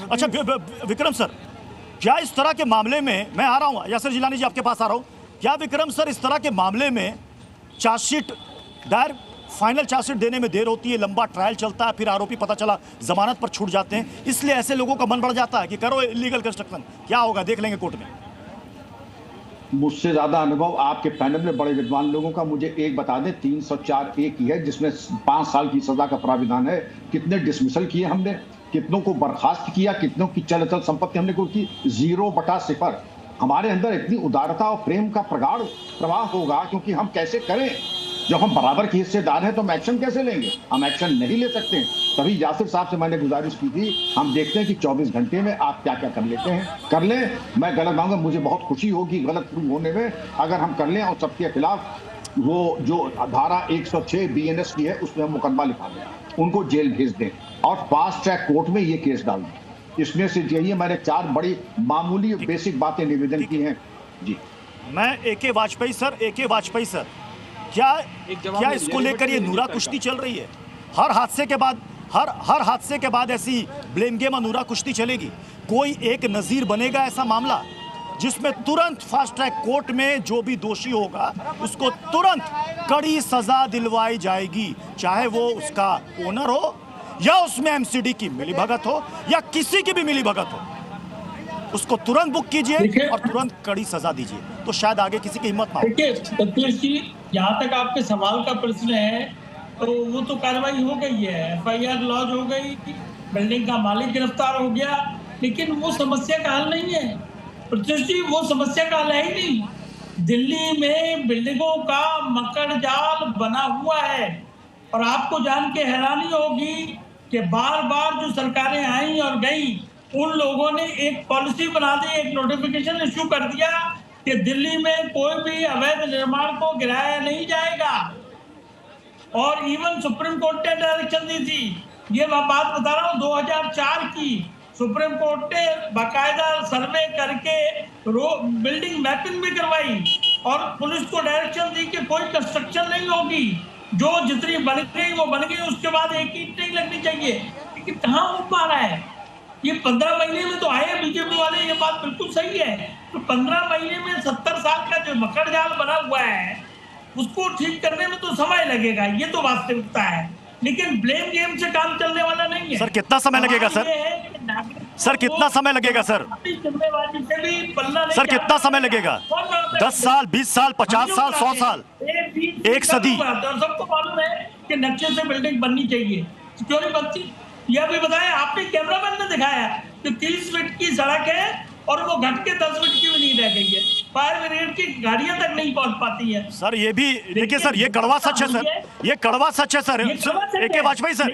अच्छा विक्रम सर, क्या इस तरह के मामले में, मैं आ रहा हूँ यासिर जिलानी जी आपके पास आ रहा हूँ, क्या विक्रम सर इस तरह के मामले में चार्जशीट दायर, फाइनल चार्जशीट देने में देर होती है, लंबा ट्रायल चलता है, फिर आरोपी पता चला जमानत पर छूट जाते हैं, इसलिए ऐसे लोगों का मन बढ़ जाता है कि करो इलीगल कंस्ट्रक्शन, क्या होगा देख लेंगे कोर्ट में। मुझसे ज्यादा अनुभव आपके पैनल में बड़े विद्वान लोगों का, मुझे एक बता दें, 304 एक ही है जिसमें 5 साल की सजा का प्राविधान है। कितने डिसमिसल किए हमने, कितनों को बर्खास्त किया, कितनों की चल अचल संपत्ति हमने को की, 0/0। हमारे अंदर इतनी उदारता और प्रेम का प्रगाढ़ प्रवाह होगा, क्योंकि हम कैसे करें, जब हम बराबर के हिस्सेदार हैं तो हम एक्शन कैसे लेंगे? हम एक्शन नहीं ले सकते। तभी यासिर साहब से मैंने गुजारिश की थी, हम देखते हैं कि 24 घंटे में आप क्या क्या कर लेते हैं, कर लें। मैं गलत मांगूंगा, मुझे बहुत खुशी होगी गलत प्रूव होने में, अगर हम कर लें और सबके खिलाफ वो जो धारा 106 BNS की है उसमें हम मुकदमा लिखा दें, उनको जेल भेज दें और फास्ट ट्रैक कोर्ट में ये केस डाल दें। इसमें से यही मैंने 4 बड़ी मामूली बेसिक बातें निवेदन की हैं जी। मैं AK वाजपेयी सर, क्या इसको लेकर ये नूरा कुश्ती चल रही है? हर हादसे के बाद ऐसी ब्लेम गेम और नूरा कुश्ती चलेगी? कोई एक नजीर बनेगा ऐसा मामला जिसमें तुरंत फास्ट ट्रैक कोर्ट में जो भी दोषी होगा उसको तुरंत कड़ी सजा दिलवाई जाएगी, चाहे वो उसका ओनर हो या उसमें MCD की मिलीभगत हो या किसी की भी मिलीभगत हो, उसको तुरंत बुक कीजिए और तुरंत कड़ी सजा दीजिए, तो शायद आगे किसी की हिम्मत ना हो। देखिए सतीश जी, यहाँ तक आपके सवाल का प्रश्न है तो वो तो कार्रवाई हो गई है, FIR लॉन्च हो गई, बिल्डिंग का मालिक गिरफ्तार हो गया, लेकिन वो समस्या का हल नहीं है प्रत्युष जी, वो समस्या का हल है ही नहीं। दिल्ली में बिल्डिंगों का मकर जाल बना हुआ है और आपको जान के हैरानी होगी कि बार बार जो सरकारें आई और गई, उन लोगों ने एक पॉलिसी बना दी, एक नोटिफिकेशन इश्यू कर दिया कि दिल्ली में कोई भी अवैध निर्माण को गिराया नहीं जाएगा। और इवन सुप्रीम कोर्ट ने डायरेक्शन दी थी, ये मैं बात बता रहा हूँ 2004 की, सुप्रीम कोर्ट ने बाकायदा सर्वे करके बिल्डिंग मैपिंग भी करवाई और पुलिस को डायरेक्शन दी कि कोई कंस्ट्रक्शन नहीं होगी, जो जितनी बन गई वो बन गई, उसके बाद एक ईंट नहीं लगनी चाहिए। लेकिन कहाँ हो पा रहा है? ये 15 महीने में तो आए बीजेपी वाले, ये बात बिल्कुल सही है, तो 15 महीने में 70 साल का जो मकर जाल बना हुआ है उसको ठीक करने में तो समय लगेगा, ये तो वास्तविकता है, लेकिन ब्लेम गेम से काम चलने वाला नहीं है। सर कितना समय लगेगा सर? सर कितना समय लगेगा सर? सर कितना समय लगेगा? 10 साल, 20 साल, 50 साल, 100 साल, 1 सदी? सबको मालूम है कि नक्शे से बिल्डिंग बननी चाहिए, क्यों नहीं बनती? यह भी बताया आपने, कैमरामैन ने दिखाया कि 30 फीट की सड़क है और वो घट के 10 फीट की भी नहीं रह गई है, फायर ब्रिगेड की गाड़ियां तक नहीं पहुंच पाती है। सर ये भी देखिए सर, ये कड़वा सच है सर, ये कड़वा सच है सर। AK वाजपेयी सर,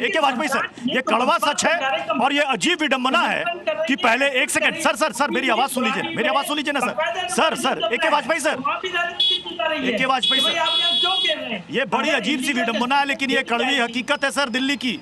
ये कड़वा सच है और ये अजीब विडंबना है कि पहले, एक सेकंड सर, मेरी आवाज सुन लीजिए ना सर, AK वाजपेयी सर, ये बड़ी अजीब सी विडंबना है, लेकिन ये कड़वी हकीकत है सर दिल्ली की।